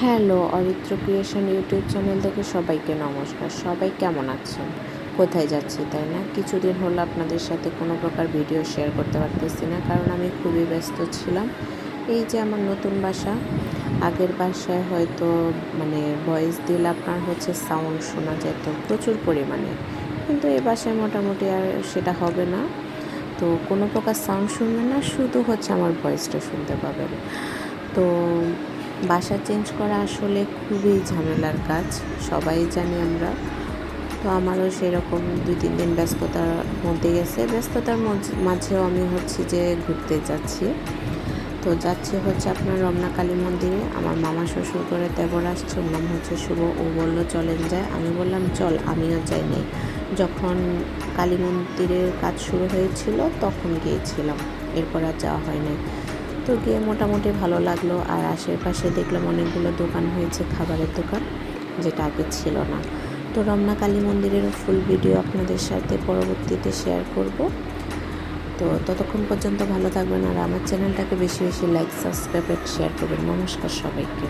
Hello, Aritra creation YouTube channel থেকে সবাইকে নমস্কার। সবাই কেমন আছেন? কোথায় যাচ্ছি তাই না? কিছুদিন হলো আপনাদের সাথে কোনো প্রকার ভিডিও শেয়ার করতে পারতেছি না, কারণ আমি খুবই ব্যস্ত ছিলাম। এই যে আমার নতুন বাসা, আগের বাসায় হয়তো ভয়েস দিলে আপনার সাউন্ড শোনা যেত প্রচুর পরিমাণে, কিন্তু এই বাসায় মোটামুটি আর সেটা হবে না। তো কোনো প্রকার সাউন্ড শুনবেন না, শুধু আমার ভয়েসটা শুনতে পাবেন। তো বাসা চেঞ্জ করা আসলে খুবই ঝামেলার কাজ, সবাই জানি আমরা। তো আমারও সেরকম 2-3 দিন ব্যস্ততার মধ্যে গেছে। ব্যস্ততার মাঝেও আমি যে ঘুরতে যাচ্ছি। তো যাচ্ছি আপনার রমনা কালী মন্দিরে। আমার মামা শ্বশুর করে দেবর আসছে, ওর নাম শুভ। ও বলল চলেন যায়, আমি বললাম চল, আমিও যাই নাই। যখন কালী মন্দিরের কাজ শুরু হয়েছিল তখন গিয়েছিলাম, এরপর আর যাওয়া হয় নাই। তো গিয়ে মোটামুটি ভালো লাগলো। আর আশেপাশে দেখলাম অনেকগুলো দোকান হয়েছে, খাবারের দোকান, যেটা আগে ছিল না। তো রমনা কালী মন্দিরের ফুল ভিডিও আপনাদের সাথে পরবর্তীতে শেয়ার করব। তো ততক্ষণ পর্যন্ত ভালো থাকবেন, আর আমার চ্যানেলটাকে বেশি বেশি লাইক, সাবস্ক্রাইব, শেয়ার করবেন। নমস্কার সবাইকে।